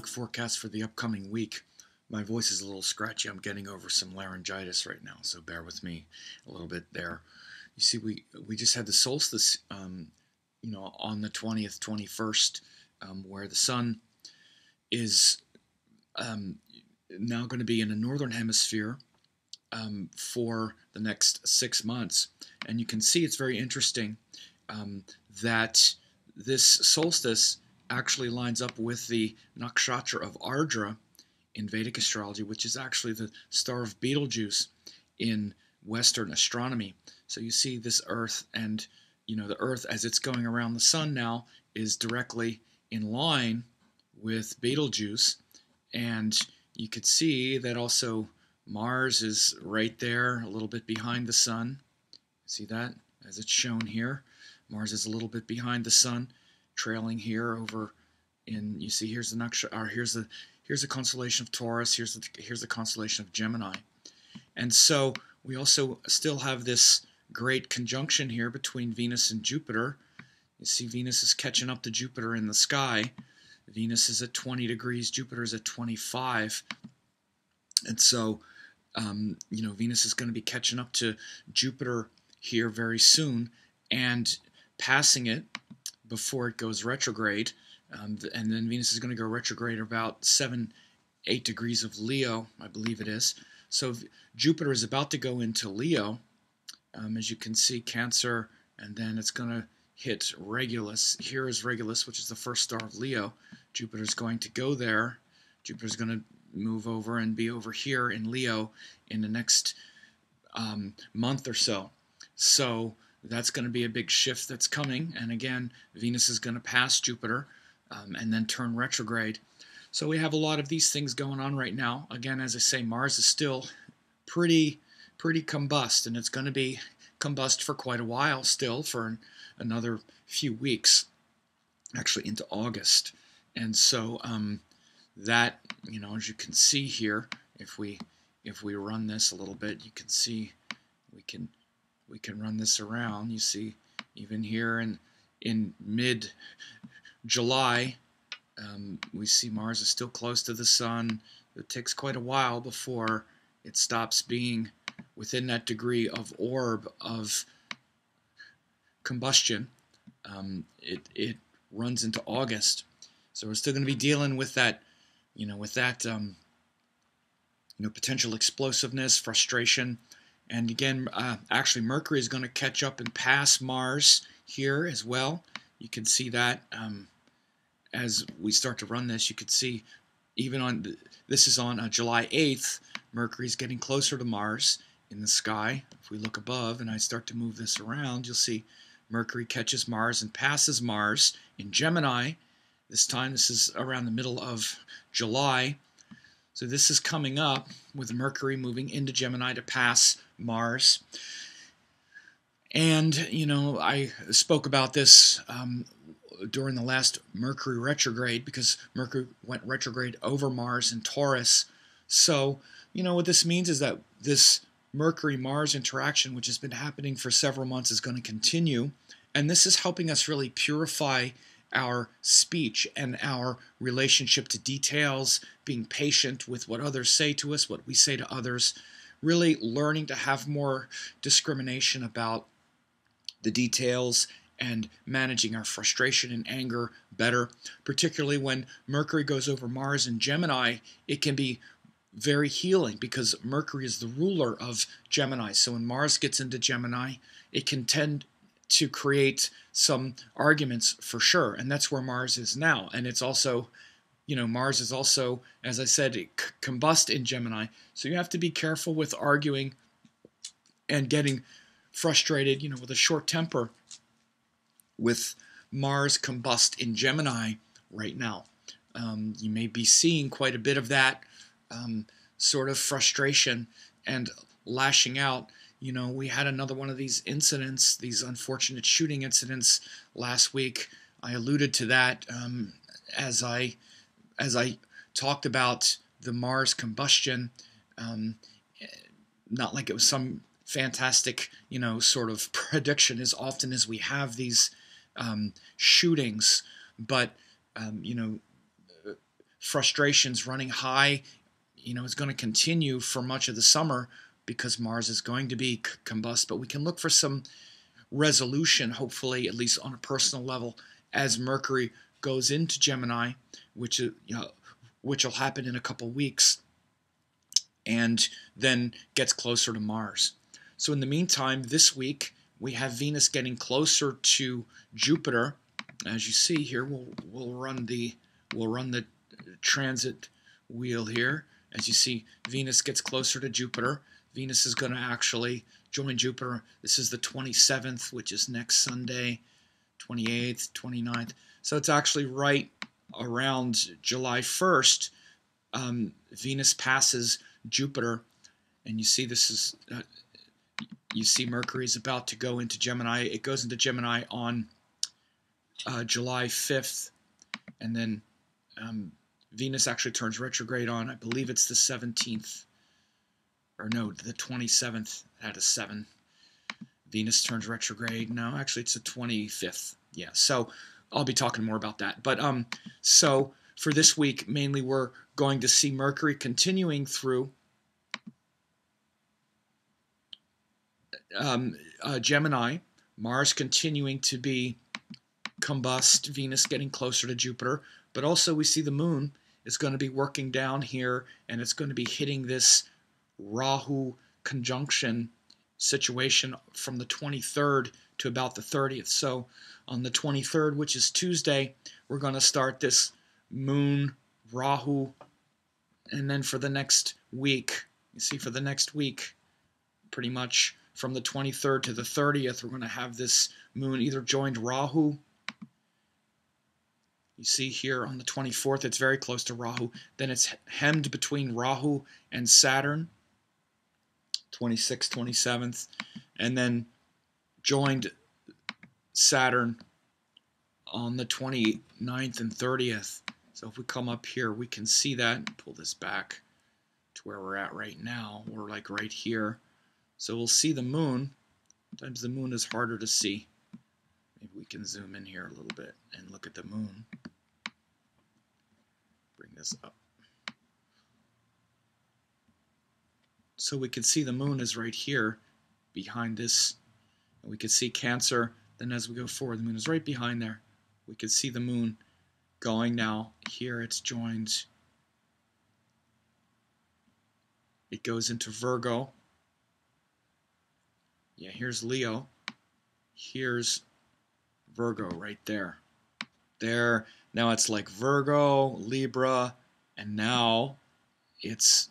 quick forecast for the upcoming week. My voice is a little scratchy. I'm getting over some laryngitis right now, so bear with me a little bit there. You see, we just had the solstice, on the 20th, 21st, where the sun is now going to be in the northern hemisphere for the next 6 months. And you can see it's very interesting that this solstice actually lines up with the nakshatra of Ardra in Vedic astrology, which is actually the star of Betelgeuse in Western astronomy. So you see this Earth, and the Earth, as it's going around the sun now, is directly in line with Betelgeuse, and you could see that also Mars is right there, a little bit behind the sun. See that as it's shown here? Mars is a little bit behind the sun, trailing here over in. You see, here's the nakshatra. Here's the constellation of Taurus. Here's the constellation of Gemini, and so we also still have this great conjunction here between Venus and Jupiter. You see, Venus is catching up to Jupiter in the sky. Venus is at 20 degrees. Jupiter is at 25, and so Venus is going to be catching up to Jupiter here very soon and passing it before it goes retrograde. And then Venus is going to go retrograde about 7-8 degrees of Leo, I believe it is. So Jupiter is about to go into Leo, as you can see, Cancer, and then it's going to hit Regulus. Here is Regulus, which is the first star of Leo. Jupiter's going to go there. Jupiter's going to move over and be over here in Leo in the next month or so. So that's going to be a big shift that's coming. And again, Venus is going to pass Jupiter and then turn retrograde. So we have a lot of these things going on right now. Again, as I say, Mars is still pretty combust, and it's going to be combust for quite a while still, for another few weeks, actually into August. And so that, as you can see here, if we run this a little bit, you can see we can run this around. You see, even here in mid-July, we see Mars is still close to the sun. It takes quite a while before it stops being within that degree of orb of combustion. It runs into August, so we're still going to be dealing with that, potential explosiveness, frustration. And again, actually, Mercury is going to catch up and pass Mars here as well. You can see that as we start to run this. You can see even this is on July 8th, Mercury is getting closer to Mars in the sky. If we look above and I start to move this around, you'll see Mercury catches Mars and passes Mars in Gemini. This is around the middle of July. So this is coming up with Mercury moving into Gemini to pass Mars. And, I spoke about this during the last Mercury retrograde, because Mercury went retrograde over Mars in Taurus. So, what this means is that this Mercury-Mars interaction, which has been happening for several months, is going to continue. And this is helping us really purify our speech and our relationship to details, being patient with what others say to us, what we say to others, really learning to have more discrimination about the details and managing our frustration and anger better. Particularly when Mercury goes over Mars in Gemini, it can be very healing because Mercury is the ruler of Gemini. So when Mars gets into Gemini, it can tend to create some arguments for sure, and that's where Mars is now. And it's also, Mars is also, as I said, combust in Gemini, so you have to be careful with arguing and getting frustrated, with a short temper with Mars combust in Gemini right now. You may be seeing quite a bit of that sort of frustration and lashing out. We had another one of these incidents, these unfortunate shooting incidents last week. I alluded to that as I talked about the Mars combustion. Not like it was some fantastic, sort of prediction as often as we have these shootings, but frustrations running high, is going to continue for much of the summer because Mars is going to be combust. But we can look for some resolution, hopefully, at least on a personal level, as Mercury goes into Gemini, which will happen in a couple weeks, and then gets closer to Mars. So in the meantime, this week we have Venus getting closer to Jupiter. As you see here, we'll run the transit wheel here. As you see, Venus gets closer to Jupiter. Venus is going to actually join Jupiter. This is the 27th, which is next Sunday, 28th, 29th. So it's actually right around July 1st. Venus passes Jupiter, and you see this is you see Mercury is about to go into Gemini. It goes into Gemini on July 5th, and then Venus actually turns retrograde on, I believe it's the 17th, or no, the 27th at a 7. Venus turns retrograde. No, actually it's the 25th. Yeah, so I'll be talking more about that. But so for this week, mainly we're going to see Mercury continuing through Gemini, Mars continuing to be combust, Venus getting closer to Jupiter, but also we see the moon is going to be working down here, and it's going to be hitting this Rahu conjunction situation from the 23rd to about the 30th. So on the 23rd, which is Tuesday, we're going to start this moon Rahu, and then for the next week, you see, for the next week, pretty much from the 23rd to the 30th, we're going to have this moon either joined Rahu. You see here on the 24th, it's very close to Rahu. Then it's hemmed between Rahu and Saturn, 26th, 27th, and then joined Saturn on the 29th and 30th. So if we come up here, we can see that and pull this back to where we're at right now. We're like right here. So we'll see the moon. Sometimes the moon is harder to see. Maybe we can zoom in here a little bit and look at the moon. Bring this up. So we can see the moon is right here behind this. And we can see Cancer. Then as we go forward, the moon is right behind there. We can see the moon going now. Here it's joined. It goes into Virgo. Yeah, here's Leo. Here's Virgo right there. There. Now it's like Virgo, Libra, and now it's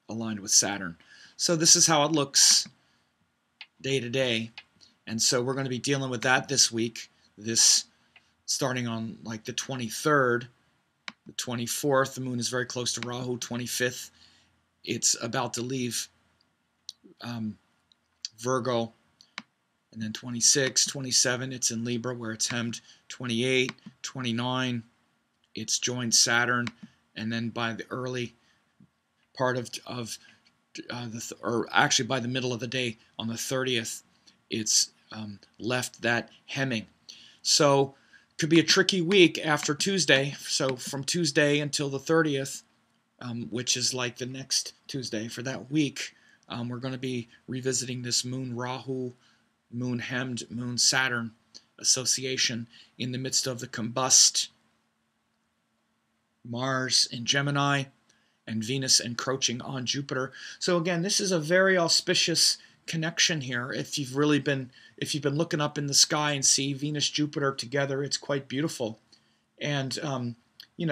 aligned with Saturn. So this is how it looks day to day. And so we're going to be dealing with that this week. This starting on like the 23rd, the 24th, the moon is very close to Rahu, 25th, it's about to leave Virgo, and then 26, 27, it's in Libra where it's hemmed, 28, 29, it's joined Saturn, and then by the early part or actually by the middle of the day on the 30th, it's left that hemming. So could be a tricky week after Tuesday. So from Tuesday until the 30th, which is like the next Tuesday for that week, we're going to be revisiting this moon Rahu, moon hemmed, moon Saturn association in the midst of the combust Mars in Gemini and Venus encroaching on Jupiter. So again, this is a very auspicious connection here. If you've been looking up in the sky and see Venus Jupiter together, it's quite beautiful. And we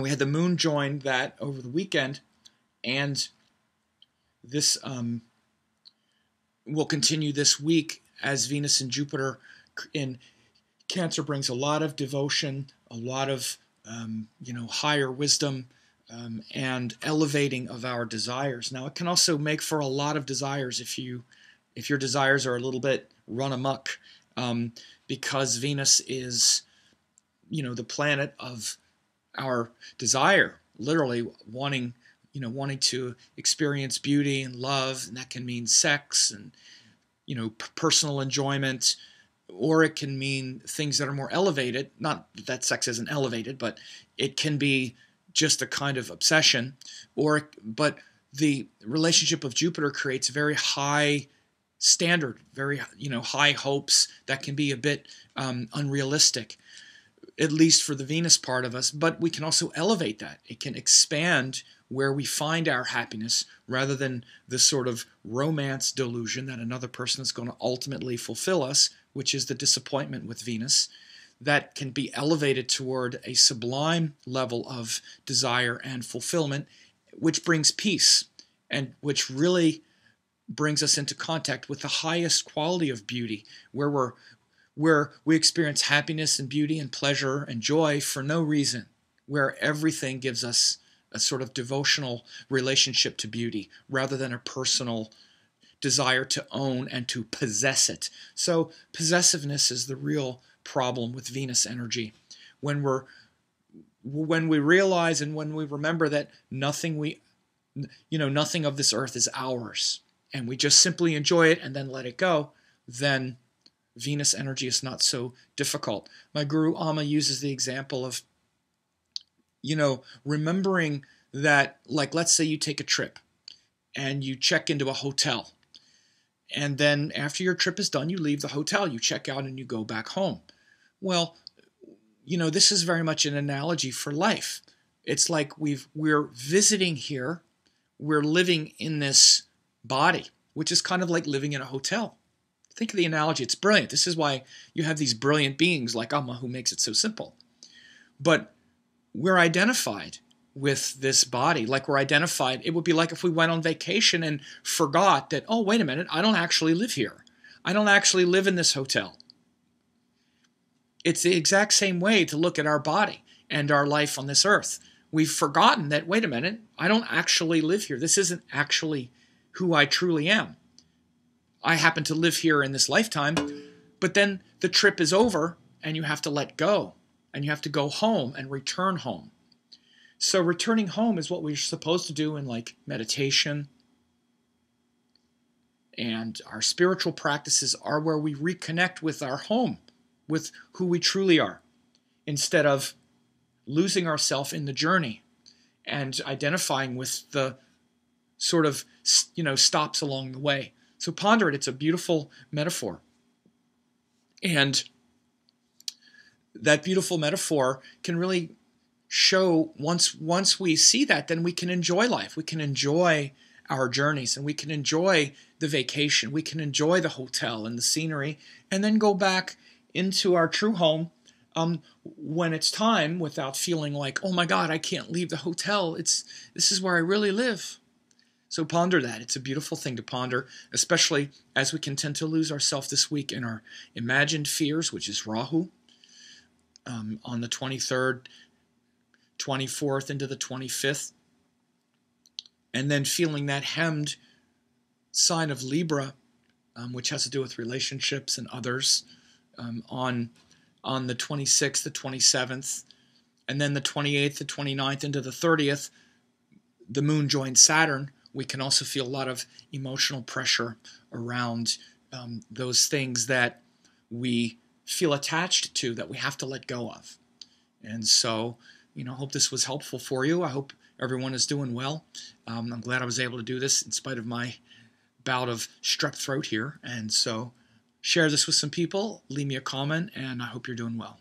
had the moon join that over the weekend, and this will continue this week as Venus and Jupiter in Cancer brings a lot of devotion, a lot of higher wisdom, and elevating of our desires. Now, it can also make for a lot of desires if your desires are a little bit run amok, because Venus is, the planet of our desire, literally wanting to experience beauty and love, and that can mean sex and, personal enjoyment, or it can mean things that are more elevated. Not that sex isn't elevated, but it can be just a kind of obsession. But the relationship of Jupiter creates very high standard, very high hopes that can be a bit unrealistic, at least for the Venus part of us. But we can also elevate that. It can expand where we find our happiness, rather than the sort of romance delusion that another person is going to ultimately fulfill us, which is the disappointment with Venus. That can be elevated toward a sublime level of desire and fulfillment, which brings peace, and which really brings us into contact with the highest quality of beauty, where we experience happiness and beauty and pleasure and joy for no reason, where everything gives us a sort of devotional relationship to beauty rather than a personal desire to own and to possess it. So possessiveness is the real problem with Venus energy. When we realize and when we remember that nothing of this earth is ours, and we just simply enjoy it and then let it go, then Venus energy is not so difficult. My guru Amma uses the example of, remembering that, like, let's say you take a trip and you check into a hotel. And then after your trip is done, you leave the hotel, you check out and you go back home. Well, this is very much an analogy for life. It's like we're visiting here, we're living in this body, which is kind of like living in a hotel. Think of the analogy. It's brilliant. This is why you have these brilliant beings like Amma who makes it so simple. But we're identified with this body, like we're identified. It would be like if we went on vacation and forgot that, oh, wait a minute, I don't actually live here. I don't actually live in this hotel. It's the exact same way to look at our body and our life on this earth. We've forgotten that, wait a minute, I don't actually live here. This isn't actually who I truly am. I happen to live here in this lifetime, but then the trip is over and you have to let go and you have to go home and return home. So returning home is what we're supposed to do in like meditation, and our spiritual practices are where we reconnect with our home, with who we truly are, instead of losing ourselves in the journey and identifying with the sort of, stops along the way. So ponder it. It's a beautiful metaphor. And that beautiful metaphor can really show, once we see that, then we can enjoy life. We can enjoy our journeys, and we can enjoy the vacation. We can enjoy the hotel and the scenery, and then go back into our true home when it's time, without feeling like, oh my God, I can't leave the hotel. This is where I really live. So ponder that. It's a beautiful thing to ponder, especially as we can tend to lose ourselves this week in our imagined fears, which is Rahu, on the 23rd, 24th into the 25th. And then feeling that hemmed sign of Libra, which has to do with relationships and others, on the 26th, the 27th, and then the 28th, the 29th into the 30th, the moon joins Saturn. We can also feel a lot of emotional pressure around those things that we feel attached to, that we have to let go of. And so, I hope this was helpful for you. I hope everyone is doing well. I'm glad I was able to do this in spite of my bout of strep throat here. And so share this with some people, leave me a comment, and I hope you're doing well.